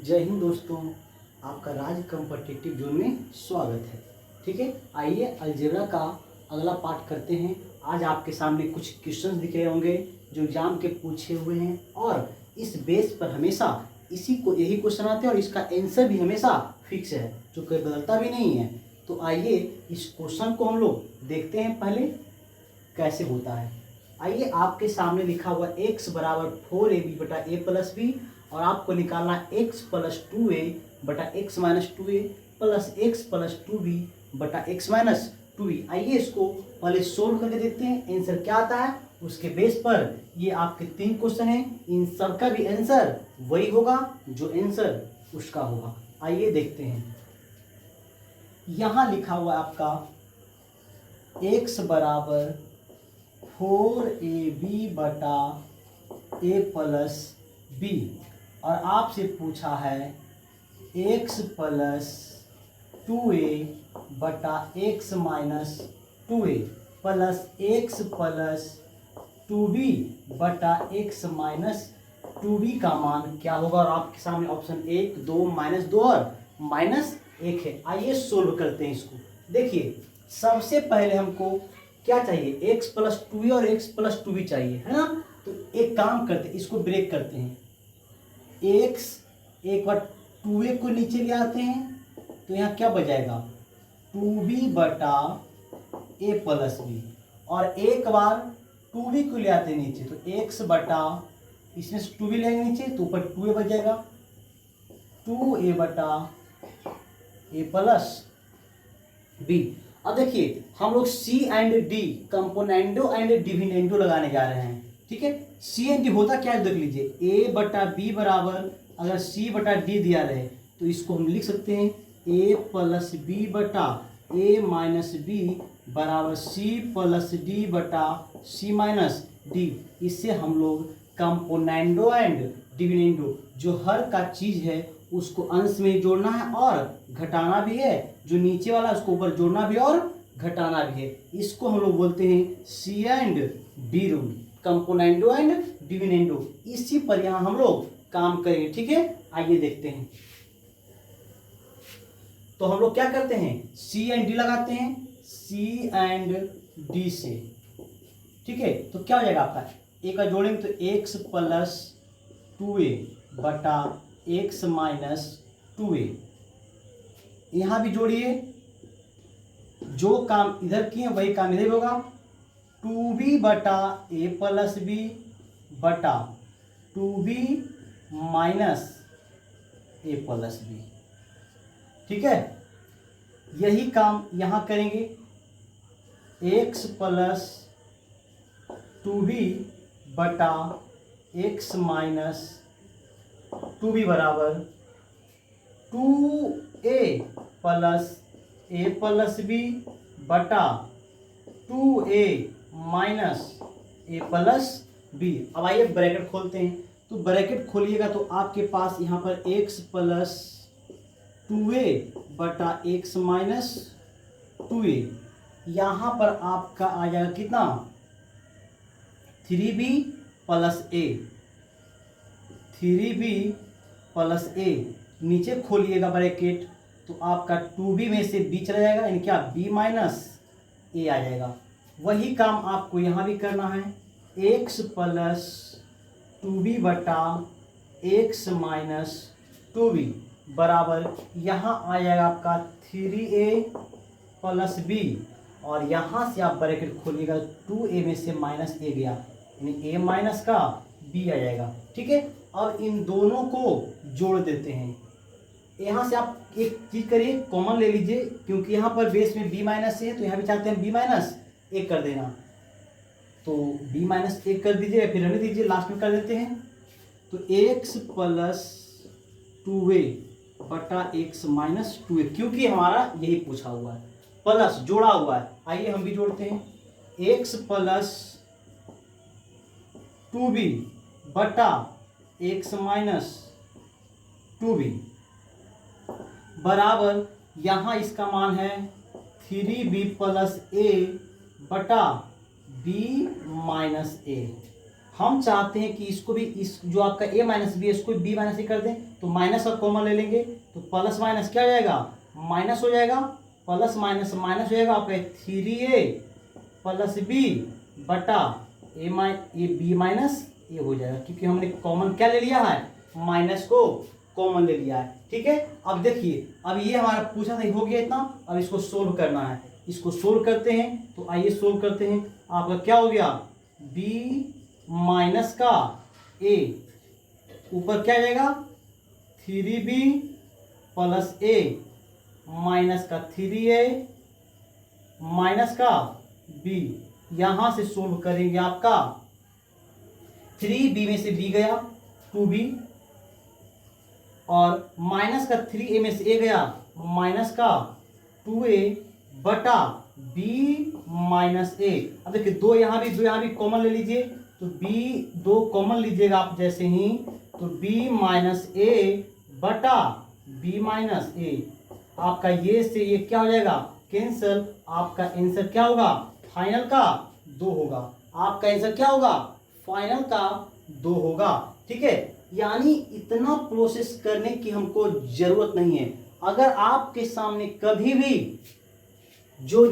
जय हिंद दोस्तों, आपका राज कॉम्पिटिटिव जोन में स्वागत है। ठीक है, आइए अलजेब्रा का अगला पार्ट करते हैं। आज आपके सामने कुछ क्वेश्चंस दिख रहे होंगे जो एग्जाम के पूछे हुए हैं और इस बेस पर हमेशा यही क्वेश्चन आते हैं और इसका आंसर भी हमेशा फिक्स है, जो कोई बदलता भी नहीं है। तो आइए इस क्वेश्चन को हम लोग देखते हैं पहले कैसे होता है। आइए, आपके सामने लिखा हुआ x बराबर 4ab बटा a प्लस बी और आपको निकालना x प्लस 2a बटा x minus 2a plus x plus 2b बटा x माइनस 2b। आइए इसको पहले सोल्व करके देखते हैं आंसर क्या आता है। उसके बेस पर ये आपके 3 क्वेश्चन हैं, इन सब का भी आंसर वही होगा जो आंसर उसका होगा। आइए देखते हैं। यहाँ लिखा हुआ आपका x बराबर 4ab बटा a प्लस b और आपसे पूछा है x प्लस 2a बटा x minus 2a plus x plus 2b बटा x माइनस 2b का मान क्या होगा। और आपके सामने ऑप्शन 1, 2, -2 और -1 है। आइए सोल्व करते हैं इसको। देखिए, सबसे पहले हमको क्या चाहिए, x प्लस 2a और x प्लस 2b चाहिए, है ना। तो एक काम करते हैं, इसको ब्रेक करते हैं। x एक बार 2a को नीचे ले आते हैं तो यहाँ क्या बचाएगा, 2b बटा a प्लस b और एक बार 2b को ले आते हैं नीचे तो x बटा, इसमें से 2b लेंगे नीचे तो ऊपर 2a बच जाएगा, 2a बटा a प्लस b। अब देखिए, हम लोग C and D componendo and dividendo लगाने जा रहे हैं। ठीक है, C एंड D होता क्या है देख लीजिए, A बटा B बराबर, अगर C बटा D दिया रहे तो इसको हम लिख सकते हैं A प्लस B बटा A माइनस B बराबर C प्लस D बटा C माइनस D। इससे हम लोग कंपोनेंडो एंड डिविडेंडो, जो हर का चीज़ है उसको अंश में जोड़ना है और घटाना भी है, जो नीचे वाला उसको ऊपर जोड़ना भी और घटाना भी है। इसको हम लोग बोलते हैं C and D rule, componendo and dividendo. इसी पर यहाँ हम लोग काम करेंगे। ठीक है, आइए देखते हैं। तो हम लोग क्या करते हैं, C एंड D लगाते हैं, C एंड D से। ठीक है, तो क्या हो जाएगा आपका, एक का जोड़ेंगे तो x प्लस 2a बटा x माइनस 2a। यहाँ भी जोड़िए, जो काम इधर किए वही काम इधर होगा, 2b बटा a प्लस b बटा 2b minus a plus b। ठीक है, यही काम यहाँ करेंगे, x प्लस 2b बटा x माइनस 2b बराबर 2a plus a plus b बटा 2a minus a plus b। अब आइए ब्रैकेट खोलते हैं। तो ब्रैकेट खोलिएगा तो आपके पास यहाँ पर x प्लस 2a बटा x माइनस 2a, यहाँ पर आपका आ जाएगा कितना, 3b plus a, 3b plus a। नीचे खोलिएगा ब्रैकेट तो आपका 2b में से b चला जाएगा, यानी क्या, b माइनस a आ जाएगा। वही काम आपको यहाँ भी करना है, x प्लस 2b बटा x माइनस 2b बराबर, यहाँ आ जाएगा आपका 3a प्लस b और यहाँ से आप ब्रैकेट खोलिएगा, 2a में से माइनस a गया, यानी a माइनस का b आ जाएगा। ठीक है, अब इन दोनों को जोड़ देते हैं। यहाँ से आप एक चीज करिए, कॉमन ले लीजिए, क्योंकि यहाँ पर बेस में b माइनस है तो यहाँ भी चाहते हैं b माइनस 1 कर देना, तो b माइनस 1 कर दीजिए, फिर रहने दीजिए, लास्ट में कर देते हैं। तो x प्लस 2a बटा x माइनस 2a, क्योंकि हमारा यही पूछा हुआ है, प्लस जोड़ा हुआ है। आइए हम भी जोड़ते हैं, x प्लस 2b बटा x माइनस 2b बराबर, यहाँ इसका मान है 3b प्लस a बटा b माइनस a। हम चाहते हैं कि इसको भी, इस जो आपका a माइनस बी है इसको b माइनस ए कर दें, तो माइनस और कॉमन ले लेंगे, तो प्लस माइनस क्या हो जाएगा, माइनस हो जाएगा, प्लस माइनस माइनस हो जाएगा आपका 3a प्लस बी बटा ये b माइनस ए हो जाएगा, क्योंकि हमने कॉमन क्या ले लिया है, माइनस को कॉमन ले लिया है। ठीक है, अब देखिए, अब ये हमारा पूछा था हो गया इतना, अब इसको सोल्व करना है, इसको सोल्व करते हैं, तो आइए सोल्व करते हैं। आपका क्या हो गया, b माइनस का a ऊपर क्या जाएगा 3b प्लस a माइनस का 3a माइनस का b, यहां से सोल्व करेंगे आपका 3b में से b गया 2b और माइनस का 3a में से a गया माइनस का 2a बटा b माइनस a। अब देखिए दो यहाँ भी कॉमन ले लीजिए, तो b दो कॉमन लीजिएगा आप जैसे ही, तो b माइनस a बटा b माइनस a, आपका ये से ये क्या हो जाएगा कैंसल, आपका आंसर क्या होगा फाइनल का 2 होगा, आपका आंसर क्या होगा फाइनल का 2 होगा। ठीक है, यानी इतना प्रोसेस करने की हमको जरूरत नहीं है। अगर आपके सामने कभी भी जो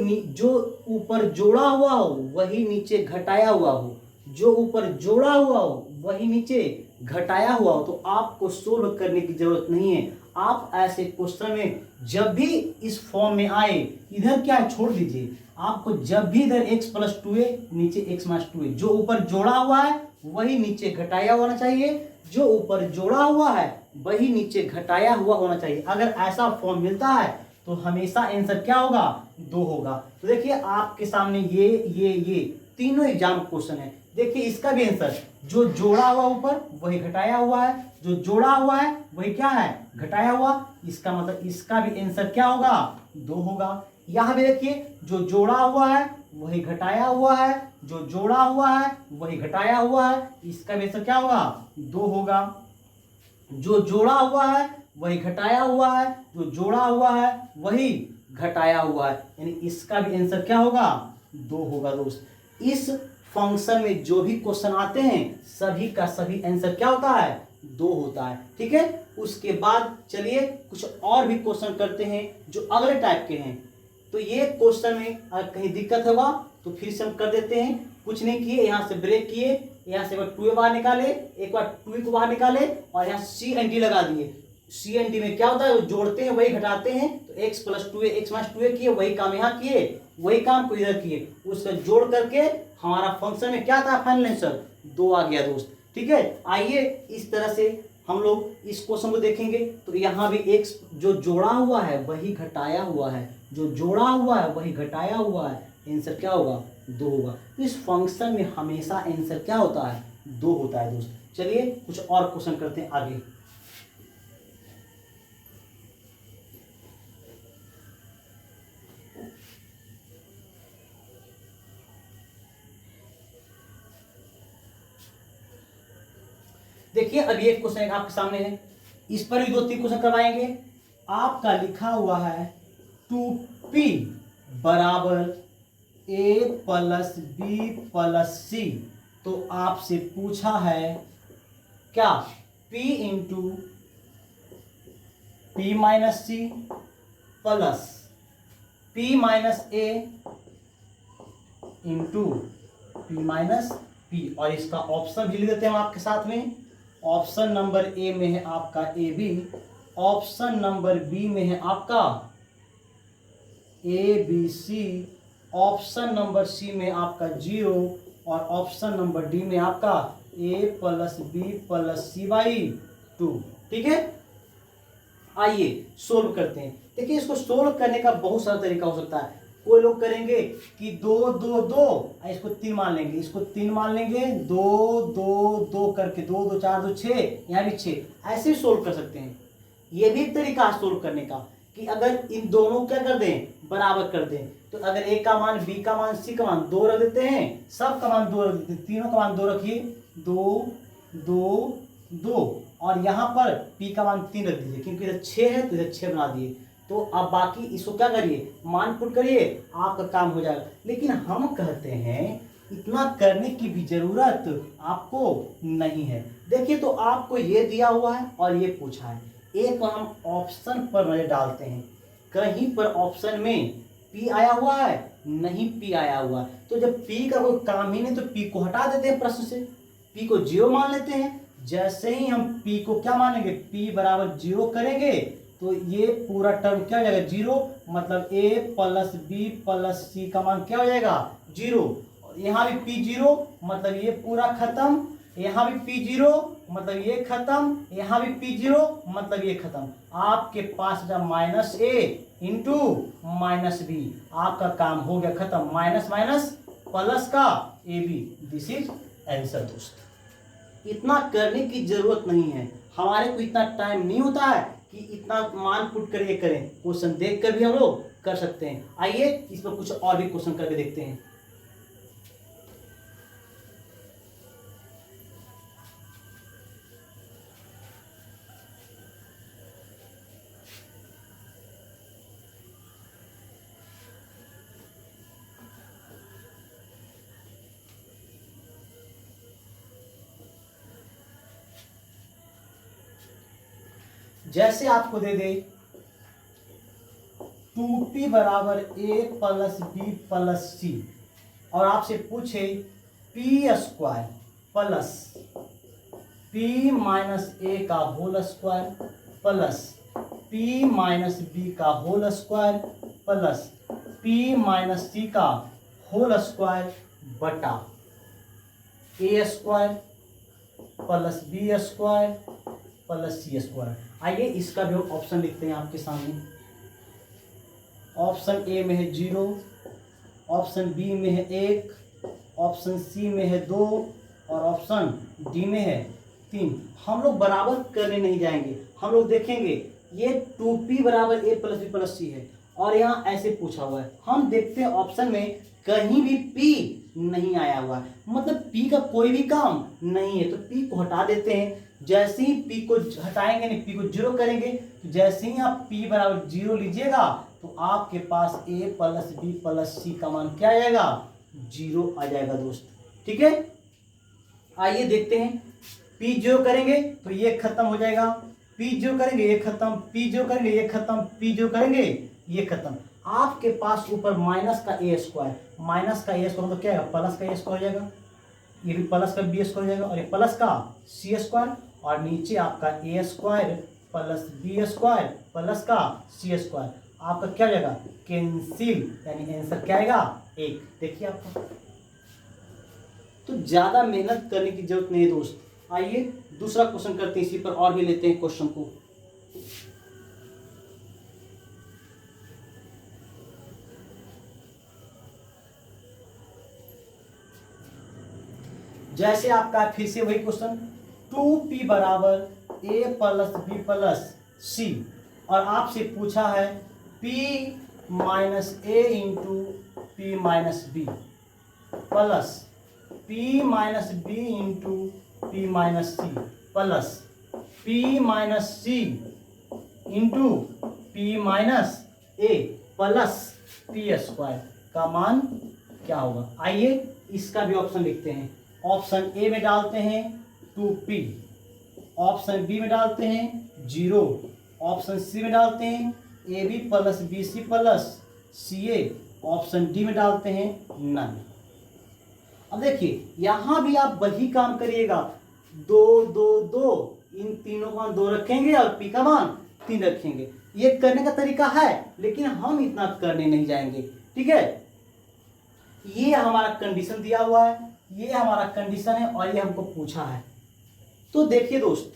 ऊपर जोड़ा हुआ हो वही नीचे घटाया हुआ हो, जो ऊपर जोड़ा हुआ हो वही नीचे घटाया हुआ हो, तो आपको सोल्व करने की जरूरत नहीं है। आप ऐसे क्वेश्चन में जब भी इस फॉर्म में आए, इधर क्या है छोड़ दीजिए, आपको जब भी इधर x प्लस 2a नीचे x माइनस 2a, जो ऊपर जोड़ा हुआ है वही नीचे घटाया होना चाहिए, जो ऊपर जोड़ा हुआ है वही नीचे घटाया हुआ होना चाहिए। अगर ऐसा फॉर्म मिलता है तो हमेशा आंसर क्या होगा 2 होगा। तो देखिए आपके सामने ये तीनों एग्जाम क्वेश्चन है, देखिए इसका भी आंसर जो जोड़ा हुआ ऊपर वही घटाया हुआ है, जो जोड़ा हुआ है वही क्या है घटाया हुआ, इसका मतलब इसका भी आंसर क्या होगा 2 होगा। यहाँ भी देखिए जो जोड़ा हुआ है वही घटाया हुआ है, जो जोड़ा हुआ है वही घटाया हुआ है, इसका भी आंसर क्या होगा 2 होगा। जो जोड़ा हुआ है वही घटाया हुआ है, जो जोड़ा हुआ है वही घटाया हुआ है, यानी इसका भी आंसर क्या होगा 2 होगा। दोस्त इस फंक्शन में जो भी क्वेश्चन आते हैं सभी का सभी आंसर क्या होता है 2 होता है। ठीक है, उसके बाद चलिए कुछ और भी क्वेश्चन करते हैं जो अगले टाइप के हैं। तो ये क्वेश्चन में अगर कहीं दिक्कत होगा तो फिर से हम कर देते हैं, कुछ नहीं किए, यहाँ से ब्रेक किए, यहाँ से एक बार 2a बाहर निकाले, एक बार 2a को बाहर निकाले और यहाँ सी एन डी लगा दिए। सी एन डी में क्या होता है, जोड़ते हैं वही घटाते हैं, तो x plus 2a x minus 2a किए, वही काम यहाँ किए, वही काम को इधर किए, उसका जोड़ करके हमारा फंक्शन में क्या था फाइनल आंसर 2 आ गया दोस्त। ठीक है, आइए इस तरह से हम लोग इस क्वेश्चन को देखेंगे। तो यहाँ भी x जो जोड़ा हुआ है वही घटाया हुआ है, जो जोड़ा हुआ है वही घटाया हुआ है, आंसर क्या होगा 2 होगा। तो इस फंक्शन में हमेशा आंसर क्या होता है 2 होता है दोस्त। चलिए कुछ और क्वेश्चन करते हैं आगे। देखिए अभी एक क्वेश्चन आपके सामने है, इस पर भी 2-3 क्वेश्चन करवाएंगे। आपका लिखा हुआ है 2p बराबर a plus B plus c, तो आपसे पूछा है क्या p into p minus C plus p minus a into p minus p, और इसका ऑप्शन भी लिख देते हैं हम आपके साथ में। ऑप्शन नंबर ए में है आपका a b, option number b में है आपका a b c, option number c में आपका 0 और ऑप्शन नंबर डी में आपका a plus B plus c by 2। ठीक है, आइए सोल्व करते हैं। देखिए इसको सोल्व करने का बहुत सारा तरीका हो सकता है। कोई लोग करेंगे कि 2 2 2, इसको 3 मान लेंगे, इसको 3 मान लेंगे, 2 2 2 करके 2 2 4 2 6, यहाँ भी 6, ऐसे ही सोल्व कर सकते हैं। ये भी एक तरीका है सोल्व करने का कि अगर इन दोनों क्या कर दें बराबर कर दें, तो अगर a का मान b का मान c का मान 2 रख देते हैं, सब का मान 2 रख देते हैं, तीनों का मान 2 रखिए, 2 2 2, और यहाँ पर p का मान 3 रख दीजिए, क्योंकि इधर 6 है तो इधर 6 बना दिए। तो अब बाकी इसको क्या करिए मान पुट करिए, आपका काम हो जाएगा। लेकिन हम कहते हैं इतना करने की भी जरूरत आपको नहीं है। देखिए तो आपको ये दिया हुआ है और ये पूछा है, एक बार हम ऑप्शन पर नजर डालते हैं। कहीं पर ऑप्शन में पी आया हुआ है? नहीं पी आया हुआ है। तो जब पी का कोई काम ही नहीं तो पी को हटा देते हैं प्रश्न से, पी को जीरो मान लेते हैं। जैसे ही हम पी को क्या मानेंगे, पी बराबर जीरो करेंगे तो ये पूरा टर्म क्या हो जाएगा, जीरो। मतलब ए प्लस बी प्लस सी का मान क्या हो जाएगा, जीरो। यहाँ भी पी जीरो मतलब ये पूरा खत्म, यहाँ भी पी जीरो मतलब ये खत्म, यहाँ भी पी जीरो मतलब ये खत्म। आपके पास जब माइनस ए इंटू माइनस बी, आपका काम हो गया खत्म। माइनस माइनस प्लस का a b, this is answer दोस्त। इतना करने की जरूरत नहीं है, हमारे को इतना टाइम नहीं होता है कि इतना मान पुट करके करें। क्वेश्चन देख कर भी हम लोग कर सकते हैं। आइए इस पर कुछ और भी क्वेश्चन करके देखते हैं। जैसे आपको दे दे 2p बराबर a plus B plus C और आपसे पूछे P square plus p minus A का whole square plus p minus B का whole square plus p minus C का होल स्क्वायर बटा A square plus B square plus C square. आइए इसका भी ऑप्शन लिखते हैं आपके सामने। ऑप्शन ए में है जीरो, ऑप्शन बी में है एक, ऑप्शन सी में है दो और ऑप्शन डी में है तीन। हम लोग बराबर करने नहीं जाएंगे, हम लोग देखेंगे ये 2p बराबर a प्लस बी प्लस सी है और यहाँ ऐसे पूछा हुआ है। हम देखते हैं ऑप्शन में कहीं भी p नहीं आया हुआ है, मतलब p का कोई भी काम नहीं है, तो p को हटा देते हैं। जैसे ही p को हटाएंगे नहीं, p को जीरो करेंगे, तो जैसे ही आप p बराबर जीरो लीजिएगा तो आपके पास a प्लस बी प्लस सी का मान क्या आ जाएगा, जीरो आ जाएगा दोस्त। ठीक है, आइए देखते हैं। p जीरो करेंगे तो ये खत्म हो जाएगा, p जीरो करेंगे ये खत्म, p जीरो करेंगे ये खत्म, p जीरो करेंगे ये खत्म। आपके पास ऊपर माइनस का ए स्क्वायर, माइनस का ए स्क्वायर तो क्या है, प्लस का ए स्क्वायर हो जाएगा, ये भी प्लस का बी स्क्वायर हो जाएगा और ये प्लस का सी स्क्वायर और नीचे आपका A square plus B square plus का सी स्क्वायर। आपका क्या हो जाएगा, कैंसिल, यानी आंसर क्या आएगा, एक। देखिए आपका तो ज्यादा मेहनत करने की जरूरत नहीं है दोस्त। आइए दूसरा क्वेश्चन करते हैं, इसी पर और भी लेते हैं क्वेश्चन को। जैसे आपका फिर से वही क्वेश्चन 2p बराबर a plus B plus C और आपसे पूछा है p minus A into P minus B plus p minus B into P minus C plus p minus C into P minus A plus P square का मान क्या होगा। आइए इसका भी ऑप्शन लिखते हैं। ऑप्शन ए में डालते हैं 2p, ऑप्शन बी में डालते हैं जीरो, ऑप्शन सी में डालते हैं a b plus b c plus c a, option d में डालते हैं नन। अब देखिए यहां भी आप वही काम करिएगा, दो दो दो, इन तीनों का मान दो रखेंगे और पी का मान तीन रखेंगे। ये करने का तरीका है लेकिन हम इतना करने नहीं जाएंगे। ठीक है, ये हमारा कंडीशन दिया हुआ है, ये हमारा कंडीशन है और ये हमको पूछा है। तो देखिए दोस्त,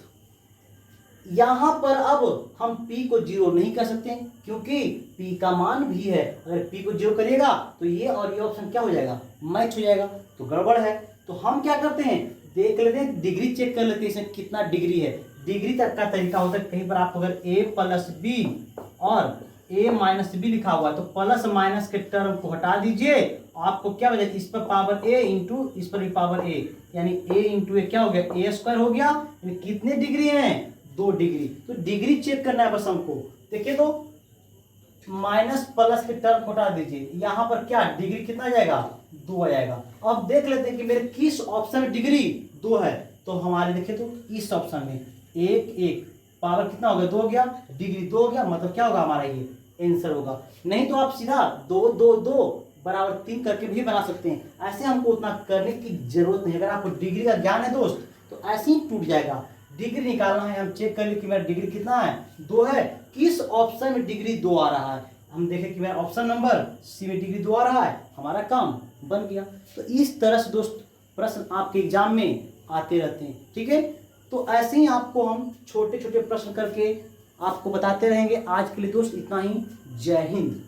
यहां पर अब हम p को जीरो नहीं कर सकते क्योंकि p का मान भी है। अगर p को जीरो करिएगा तो ये और ये ऑप्शन क्या हो जाएगा, मैच हो जाएगा, तो गड़बड़ है। तो हम क्या करते हैं, देख लेते हैं, डिग्री चेक कर लेते हैं इसमें कितना डिग्री है। डिग्री तक का तरीका होता है, कहीं पर आपको अगर a प्लस बी और a माइनस बी लिखा हुआ है तो प्लस माइनस के टर्म को हटा दीजिए, आपको क्या बचेगा, इस पर पावर a इंटू इस पर भी पावर a, यानी a इंटू ए क्या हो गया, a स्क्वायर हो गया। यानी कितने डिग्री हैं, 2 डिग्री। तो डिग्री चेक करना है बस हमको। देखिए तो माइनस प्लस के टर्म को हटा दीजिए, यहाँ पर क्या डिग्री कितना आ जाएगा 2 आ जाएगा। अब देख लेते हैं कि मेरे किस ऑप्शन में डिग्री 2 है। तो हमारे देखे तो इस ऑप्शन में 1 1 पावर कितना हो गया 2 हो गया, डिग्री 2 हो गया, मतलब क्या होगा हमारा ये आंसर होगा। नहीं तो आप सीधा 2 2 2 बराबर 3 करके भी बना सकते हैं। ऐसे हमको उतना करने की जरूरत नहीं। अगर आपको डिग्री का ज्ञान है दोस्त तो ऐसे ही टूट जाएगा। डिग्री निकालना है, हम चेक कर ले कि मेरा डिग्री कितना है 2 है, किस ऑप्शन में डिग्री 2 आ रहा है। हम देखें कि मेरा ऑप्शन नंबर सी में डिग्री 2 आ रहा है, हमारा काम बन गया। तो इस तरह से दोस्त प्रश्न आपके एग्जाम में आते रहते हैं, ठीक है। तो ऐसे ही आपको हम छोटे छोटे प्रश्न करके आपको बताते रहेंगे। आज के लिए दोस्त इतना ही। जय हिंद।